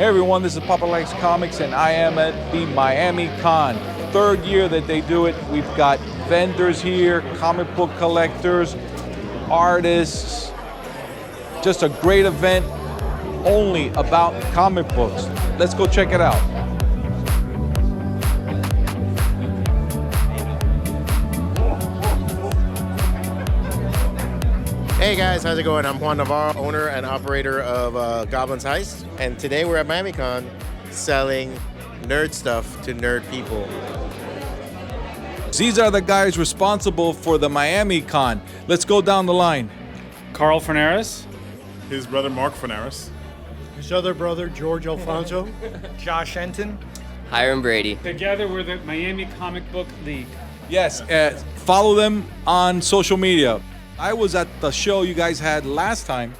Hey everyone, this is Papa Likes Comics and I am at the Miami Con. Third year that they do it. We've got vendors here, comic book collectors, artists. Just a great event only about comic books. Let's go check it out. Hey guys, how's it going? I'm Juan Navarro, owner and operator of Goblin's Heist, and today we're at MiamiCon selling nerd stuff to nerd people. These are the guys responsible for the Miami Con. Let's go down the line. Carl Fernaris. His brother Mark Fernaris. His other brother, George Alfonso. Josh Enton. Hiram Brady. Together we're the Miami Comic Book League. Yes, follow them on social media. I was at the show you guys had last time,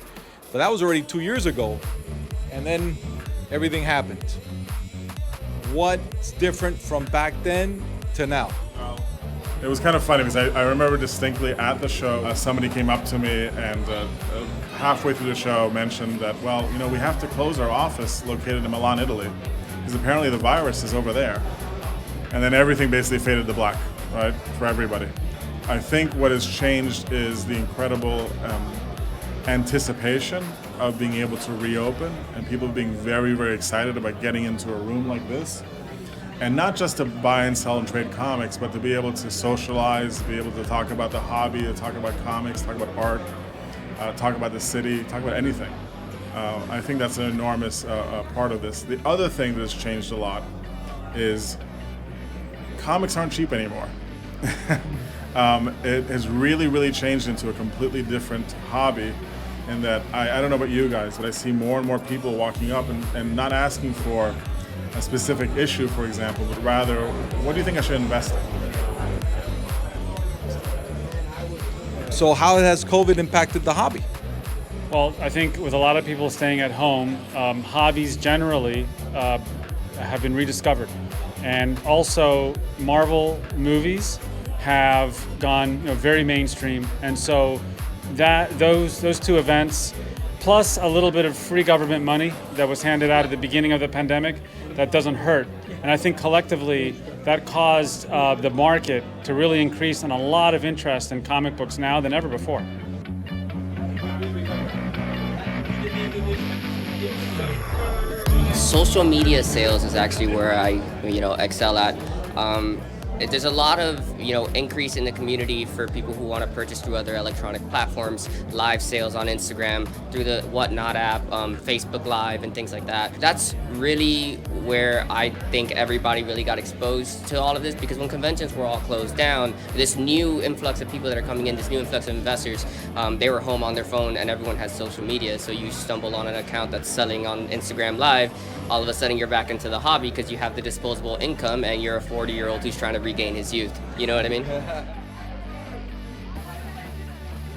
but that was already 2 years ago. And then everything happened. What's different from back then to now? It was kind of funny because I remember distinctly at the show, somebody came up to me and halfway through the show mentioned that, well, you know, we have to close our office located in Milan, Italy, because apparently the virus is over there. And then everything basically faded to black, right, for everybody. I think what has changed is the incredible anticipation of being able to reopen and people being very, very excited about getting into a room like this. And not just to buy and sell and trade comics, but to be able to socialize, be able to talk about the hobby, to talk about comics, talk about art, talk about the city, talk about anything. I think that's an enormous part of this. The other thing that's changed a lot is comics aren't cheap anymore. It has really, really changed into a completely different hobby in that, I don't know about you guys, but I see more and more people walking up and not asking for a specific issue, for example, but rather, what do you think I should invest in? So how has COVID impacted the hobby? Well, I think with a lot of people staying at home, hobbies generally have been rediscovered. And also Marvel movies have gone very mainstream. And so those two events, plus a little bit of free government money that was handed out at the beginning of the pandemic, that doesn't hurt. And I think collectively that caused the market to really increase and a lot of interest in comic books now than ever before. Social media sales is actually where I excel at. There's a lot of increase in the community for people who want to purchase through other electronic platforms, live sales on Instagram, through the Whatnot app, Facebook Live, and things like that. That's really where I think everybody really got exposed to all of this, because when conventions were all closed down, this new influx of people that are coming in, this new influx of investors, they were home on their phone and everyone has social media. So you stumble on an account that's selling on Instagram Live, all of a sudden you're back into the hobby because you have the disposable income and you're a 40-year-old who's trying to regain his youth. You know what I mean?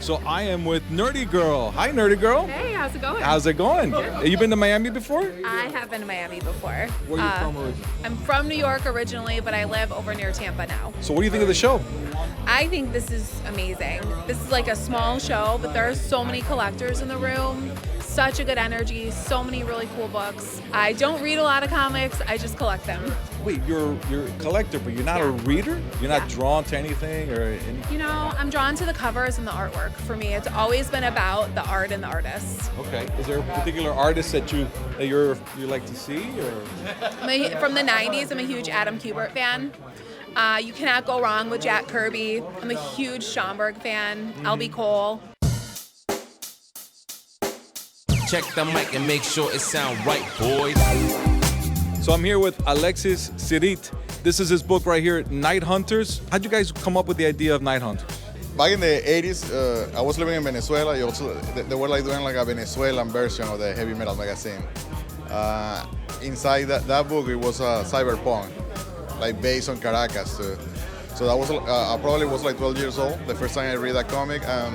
So I am with Nerdy Girl. Hi, Nerdy Girl. Hey, how's it going? How's it going? Have you been to Miami before? I have been to Miami before. Where are you from originally? I'm from New York originally, but I live over near Tampa now. So what do you think of the show? I think this is amazing. This is like a small show, but there are so many collectors in the room. Such a good energy, so many really cool books. I don't read a lot of comics, I just collect them. Wait, you're a collector, but you're not a reader? You're not drawn to anything or anything? You know, I'm drawn to the covers and the artwork. For me, it's always been about the art and the artists. Okay. Is there a particular artist that you like to see, or? From the 90s, I'm a huge Adam Kubert fan. You cannot go wrong with Jack Kirby. I'm a huge Schomburg fan. Albie Cole. Check the mic and make sure it sound right, boys. So I'm here with Alexis Sirit. This is his book right here, Night Hunters. How'd you guys come up with the idea of Night Hunters? Back in the 80s, I was living in Venezuela. They were like doing like a Venezuelan version of the Heavy Metal magazine. Inside that book, it was cyberpunk, like based on Caracas too. So that was I probably was like 12 years old the first time I read that comic, and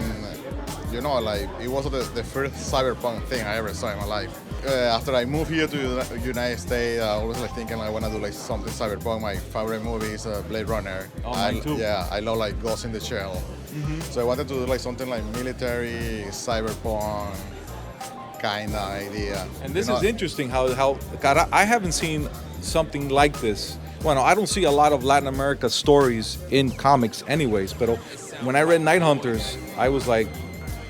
like it was the first cyberpunk thing I ever saw in my life. After I moved here to the United States, I was like thinking I want to do like something cyberpunk. My favorite movie is Blade Runner. Oh, mine too. Yeah, I love like Ghost in the Shell. Mm-hmm. So I wanted to do like something like military, cyberpunk, kind of idea. And this You know, is interesting how God, I haven't seen something like this. Well, I don't see a lot of Latin America stories in comics anyways, but when I read Night Hunters, I was like,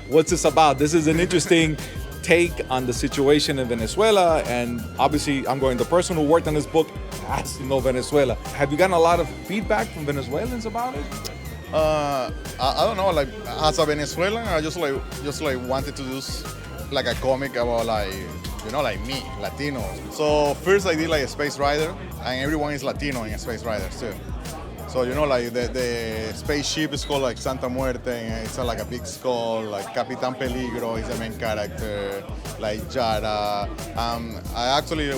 what's this about? This is an interesting take on the situation in Venezuela, and obviously the person who worked on this book has to know Venezuela. Have you gotten a lot of feedback from Venezuelans about it? I don't know, like as a Venezuelan, I just wanted to do like a comic about like me, Latino. So first I did like a Space Rider, and everyone is Latino in Space Riders too. So like the spaceship is called like Santa Muerte, and it's like a big skull. Like Capitan Peligro is the main character, like Yara.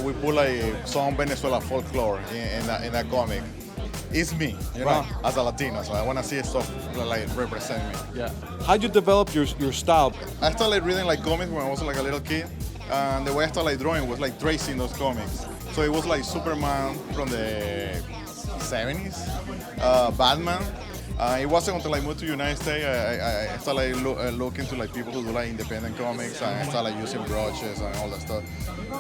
We put like some Venezuela folklore in that comic. It's me, Right. as a Latino. So I want to see stuff that like represent me. Yeah. How'd you develop your style? I started reading like comics when I was like a little kid, and the way I started like drawing was like tracing those comics. So it was like Superman from the 70s, Batman. It wasn't until I moved to the United States I started like looking to like people who do like independent comics, and I started like using brushes and all that stuff.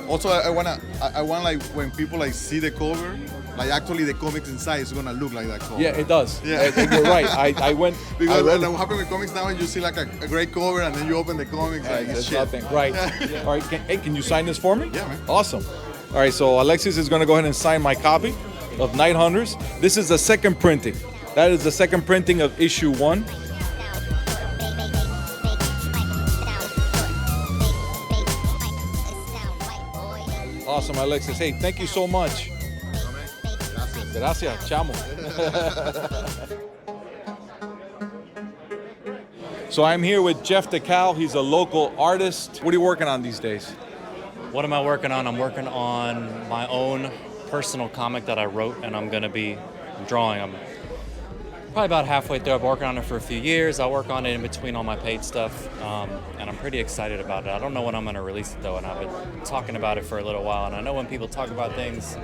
Also, I want like when people like see the cover, like actually the comics inside is gonna look like that cover. Yeah, it does. Yeah. You're right. I went Because what happens with comics now, you see like a great cover, and then you open the comics and like it's there's shit. nothing. Right. Yeah. All right. Can you sign this for me? Yeah, man. Awesome. All right. So Alexis is going to go ahead and sign my copy of Night Hunters. This is the second printing. That is the second printing of issue 1. Awesome, Alexis. Hey, thank you so much. Gracias, chamo. So I'm here with Jeff Decal. He's a local artist. What are you working on these days? What am I working on? I'm working on my own personal comic that I wrote, and I'm going to be drawing. I'm probably about halfway through. I've been working on it for a few years. I'll work on it in between all my paid stuff, and I'm pretty excited about it. I don't know when I'm going to release it, though, and I've been talking about it for a little while, and I know when people talk about things,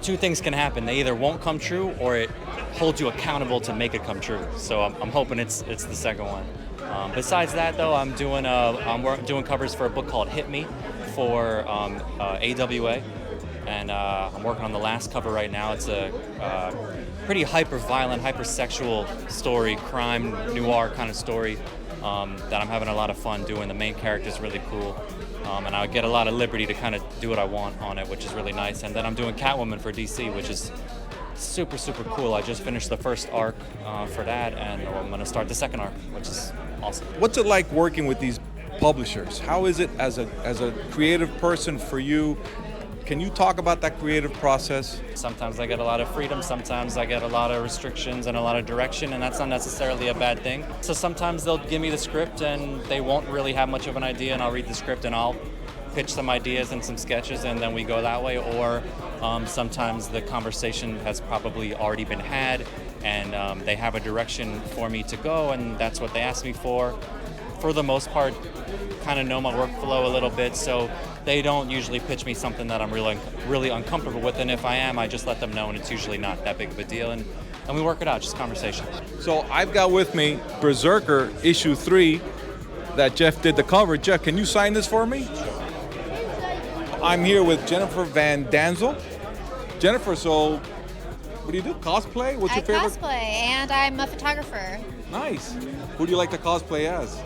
two things can happen. They either won't come true, or it holds you accountable to make it come true. So I'm hoping it's the second one. Besides that, though, I'm doing covers for a book called Hit Me for AWA, and I'm working on the last cover right now. It's a pretty hyper-violent, hyper-sexual story, crime noir kind of story that I'm having a lot of fun doing. The main character's really cool, and I get a lot of liberty to kind of do what I want on it, which is really nice. And then I'm doing Catwoman for DC, which is super, super cool. I just finished the first arc for that, and I'm going to start the second arc, which is awesome. What's it like working with these publishers? How is it as a creative person for you? Can you talk about that creative process? Sometimes I get a lot of freedom, sometimes I get a lot of restrictions and a lot of direction, and that's not necessarily a bad thing. So sometimes they'll give me the script and they won't really have much of an idea, and I'll read the script and I'll pitch some ideas and some sketches, and then we go that way. Or sometimes the conversation has probably already been had, and they have a direction for me to go, and that's what they ask me for. For the most part, kind of know my workflow a little bit, so they don't usually pitch me something that I'm really uncomfortable with, and if I am, I just let them know, and it's usually not that big of a deal, and we work it out, just conversation. So I've got with me Berserker issue 3 that Jeff did the cover. Jeff, can you sign this for me? I'm here with Jennifer Van Danzel. Jennifer, so what do you do? Cosplay? What's your favorite? I cosplay, and I'm a photographer. Nice. Who do you like to cosplay as?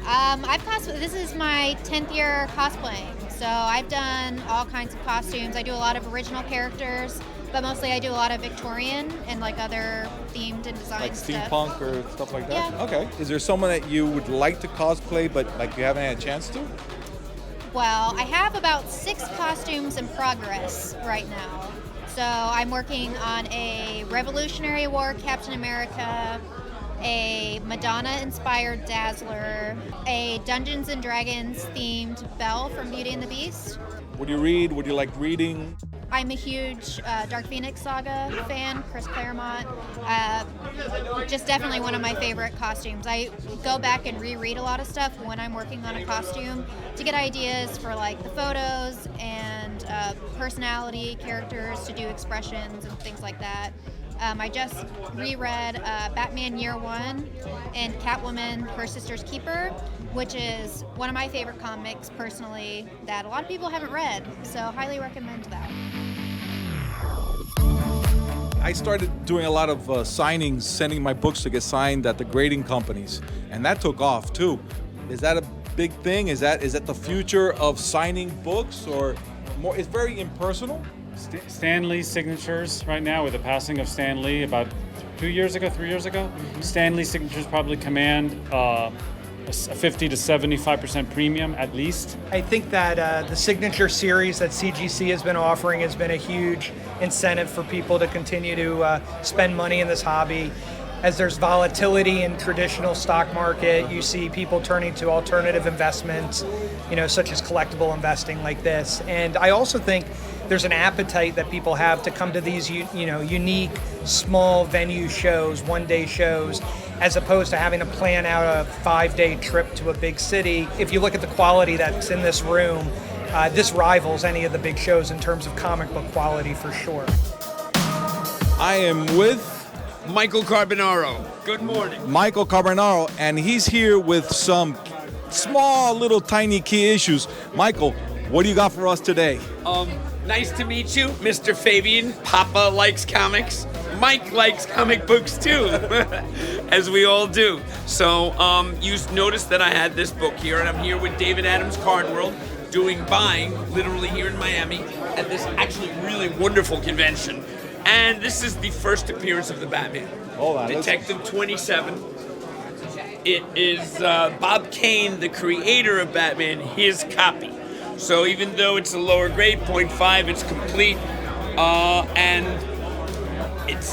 I've cosplayed. This is my 10th year cosplaying, so I've done all kinds of costumes. I do a lot of original characters, but mostly I do a lot of Victorian and like other themed and design Like stuff. steampunk or stuff like that? Yeah. Okay. Is there someone that you would like to cosplay but like you haven't had a chance to? Well, I have about 6 costumes in progress right now. So I'm working on a Revolutionary War Captain America, a Madonna-inspired Dazzler, a Dungeons & Dragons themed Belle from Beauty and the Beast. Would you read? Would you like reading? I'm a huge Dark Phoenix Saga fan, Chris Claremont. Just definitely one of my favorite costumes. I go back and reread a lot of stuff when I'm working on a costume to get ideas for like the photos and personality, characters to do expressions and things like that. I just reread Batman Year One and Catwoman, Her Sister's Keeper, which is one of my favorite comics personally that a lot of people haven't read. So highly recommend that. I started doing a lot of signings, sending my books to get signed at the grading companies, and that took off too. Is that a big thing? Is that the future of signing books, or more? It's very impersonal. Stan Lee's signatures right now, with the passing of Stan Lee about 3 years ago, Stan Lee's signatures probably command a 50 to 75% premium at least. I think that the signature series that CGC has been offering has been a huge incentive for people to continue to spend money in this hobby. As there's volatility in traditional stock market, you see people turning to alternative investments, such as collectible investing like this. And I also think there's an appetite that people have to come to these, unique, small venue shows, one-day shows, as opposed to having to plan out a 5-day trip to a big city. If you look at the quality that's in this room, this rivals any of the big shows in terms of comic book quality for sure. I am with Michael Carbonaro. Good morning. Michael Carbonaro, and he's here with some small little tiny key issues. Michael, what do you got for us today? Nice to meet you, Mr. Fabian. Papa likes comics. Mike likes comic books too, as we all do. So you noticed that I had this book here, and I'm here with David Adams Card World doing buying, literally here in Miami, at this actually really wonderful convention. And this is the first appearance of the Batman. Hold on, Detective 27. It is Bob Kane, the creator of Batman, his copy. So even though it's a lower grade, 0.5, it's complete. And it's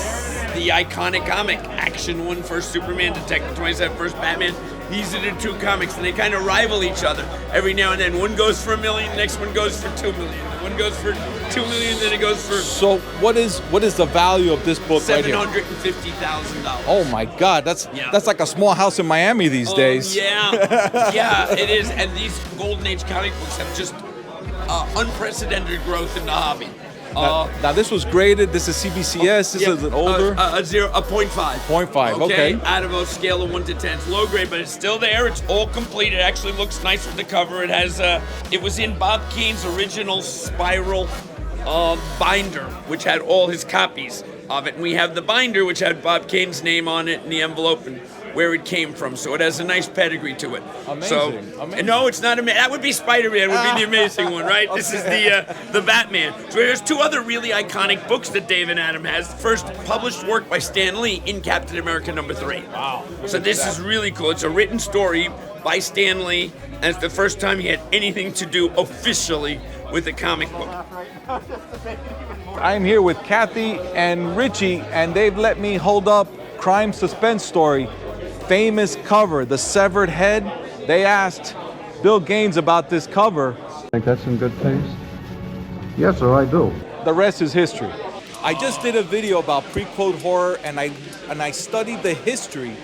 the iconic comic. Action 1, first Superman, Detective 27, first Batman. These are the two comics, and they kind of rival each other. Every now and then, one goes for $1 million, next one goes for $2 million. One goes for $2 million, then it goes for... So what is the value of this book right here? $750,000. Oh my God, that's like a small house in Miami these days. Yeah, it is. And these Golden Age comic books have just unprecedented growth in the hobby. Now this was graded. This is CBCS. This is an older. A 0.5. 0.5. Okay. Out of a scale of 1 to 10, it's low grade, but it's still there. It's all complete. It actually looks nice with the cover. It has. It was in Bob Kane's original spiral binder, which had all his copies of it. And we have the binder, which had Bob Kane's name on it in the envelope and where it came from. So it has a nice pedigree to it. Amazing. No, it's not amazing. That would be Spider-Man. Would be the amazing one, right? This is the Batman. So there's two other really iconic books that David Adam has. First published work by Stan Lee in Captain America #3. Wow. So this is really cool. It's a written story by Stan Lee, and it's the first time he had anything to do officially with a comic book. I'm here with Kathy and Richie, and they've let me hold up Crime Suspense Story. Famous cover, the severed head. They asked Bill Gaines about this cover. Think that's in good taste? Yes, sir, I do. The rest is history. I just did a video about pre-quote horror, and I studied the history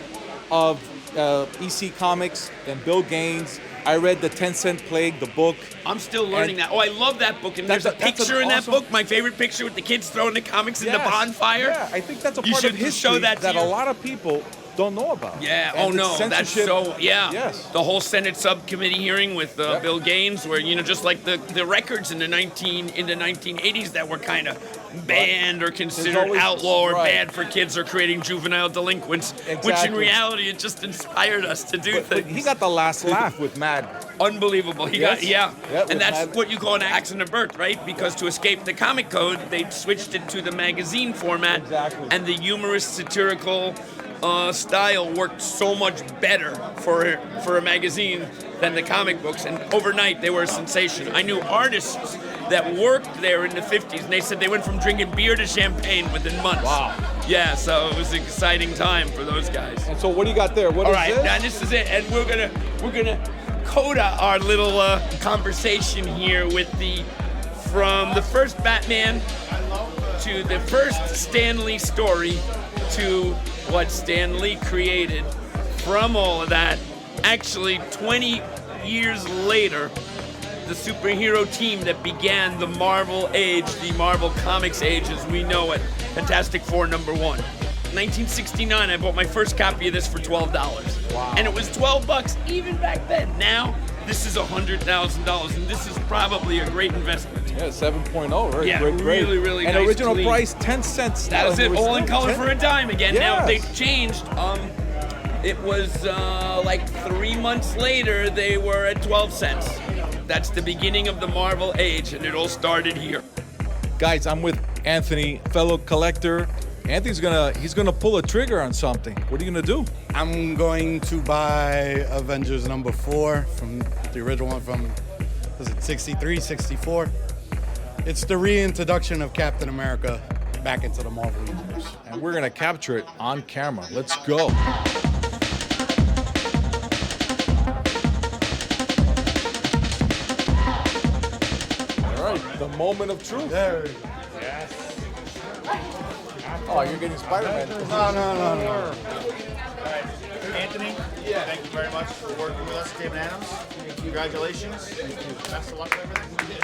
of EC Comics and Bill Gaines. I read the 10-Cent Plague, the book. I'm still learning that. Oh, I love that book. And there's a picture in that book, my favorite picture with the kids throwing the comics in the bonfire. Yeah, I think that's a You part of should history show that a lot of people don't know about. Yeah. And Oh no, that's so. Yeah. Yes. The whole Senate subcommittee hearing with Bill Gaines, where just like the records in the 1980s that were kind of banned or considered outlaw or bad for kids or creating juvenile delinquents, which in reality it just inspired us to do things. But he got the last laugh with Mad. Unbelievable. He Yes. got Yeah, and that's Mad. what you call an accident of birth, right? Because to escape the comic code, they switched it to the magazine format, and the humorous, satirical style worked so much better for a magazine than the comic books. And overnight, they were a sensation. I knew artists that worked there in the 50s, and they said they went from drinking beer to champagne within months. Wow. Yeah, so it was an exciting time for those guys. And so what do you got there? What All is right, this? now this is it, and we're gonna coda our little conversation here with from the first Batman to the first Stan Lee story to what Stan Lee created. From all of that, actually 20 years later, the superhero team that began the Marvel age, the Marvel Comics age as we know it, Fantastic Four #1. 1969, I bought my first copy of this for $12. Wow. And it was $12 even back then. Now, this is $100,000, and this is probably a great investment. Yeah, 7.0, right? Yeah, great. really, really and nice, original clean. price, 10 cents. That was it, all in color 10? for a dime again. Now Yes. they've changed. It was like 3 months later, they were at 12 cents. That's the beginning of the Marvel age, and it all started here. Guys, I'm with Anthony, fellow collector. Anthony's gonna pull a trigger on something. What are you gonna do? I'm going to buy Avengers #4 from the original one from, was it 63, 64? It's the reintroduction of Captain America back into the Marvel Universe. And we're gonna capture it on camera. Let's go. All right, the moment of truth. There. Yes. Oh, you're getting Spider-Man. No. Anthony, thank you very much for working with us, David Adams. Congratulations. Best of luck with everything.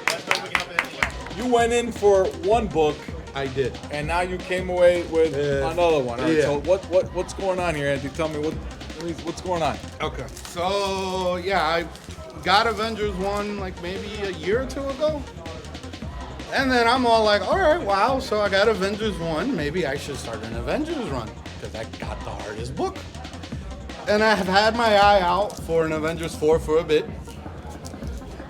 Let's know if we can help in any way. You went in for one book, I did. and now you came away with another one. All right, yeah. so what's going on here, Anthony? Tell me what's going on. Okay. So, yeah, I got Avengers 1 like maybe a year or two ago. And then I'm all like, all right, wow, so I got Avengers 1. Maybe I should start an Avengers run because I got the hardest book. And I have had my eye out for an Avengers 4 for a bit.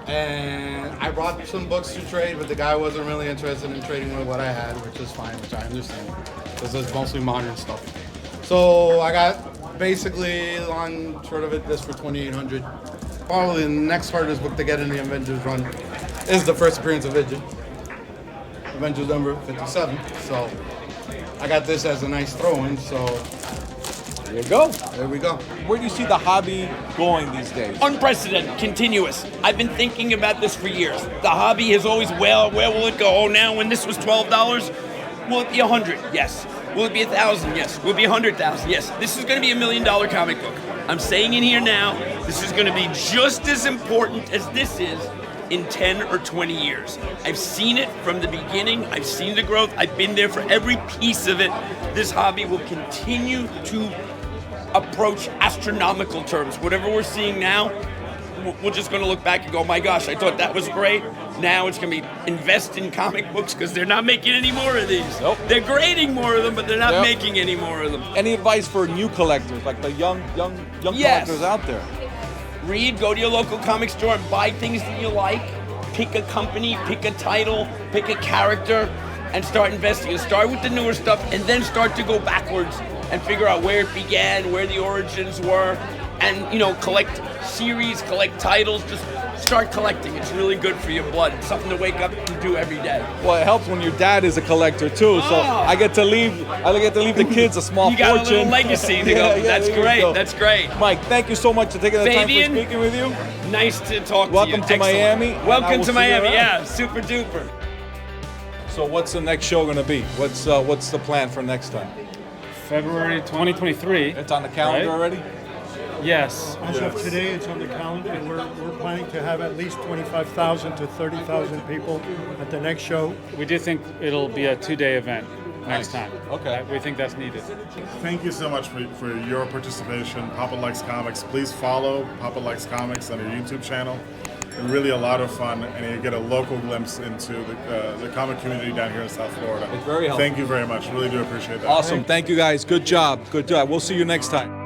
And I brought some books to trade, but the guy wasn't really interested in trading with what I had, which is fine, which I understand because it's mostly modern stuff. So I got basically on short of it this for $2,800. Probably the next hardest book to get in the Avengers run is the first appearance of Vision. Avengers number 57. So I got this as a nice throw-in. So there you go. There we go. Where do you see the hobby going these days? Unprecedented, continuous. I've been thinking about this for years. The hobby has always, where will it go? Oh, now when this was $12, will it be 100? Yes. Will it be 1,000? Yes. Will it be 100,000? Yes. This is going to be $1 million comic book. I'm saying it here now. This is going to be just as important as this is in 10 or 20 years. I've seen it from the beginning. I've seen the growth. I've been there for every piece of it. This hobby will continue to approach astronomical terms. Whatever we're seeing now, we're just going to look back and go, my gosh, I thought that was great. Now it's going to be invest in comic books because they're not making any more of these. Nope. They're grading more of them, but they're not making any more of them. Any advice for new collectors, like the young Yes. collectors out there? Read, go to your local comic store and buy things that you like. Pick a company, pick a title, pick a character, and start investing. And start with the newer stuff and then start to go backwards and figure out where it began, where the origins were, and collect series, collect titles, just start collecting. It's really good for your blood. It's something to wake up and do every day. Well, it helps when your dad is a collector too. So I get to leave the kids a small You got fortune. a little legacy to go. That's there you great. go. That's great. Mike, thank you so much for taking the Fabian, time for speaking with you. Nice to talk Welcome to you. to Miami. and I Welcome will to see you Miami. around. Yeah, super duper. So what's the next show going to be? What's the plan for next time? February 2023. It's on the calendar right? already? Yes. As of today, it's on the calendar, and we're planning to have at least 25,000 to 30,000 people at the next show. We do think it'll be a 2-day event next Nice. time. Okay. We think that's needed. Thank you so much for your participation. Papa Likes Comics. Please follow Papa Likes Comics on our YouTube channel. It's really a lot of fun, and you get a local glimpse into the comic community down here in South Florida. It's very helpful. Thank you very much. Really do appreciate that. Awesome. Thank you guys. Good job. Good job. We'll see you next time.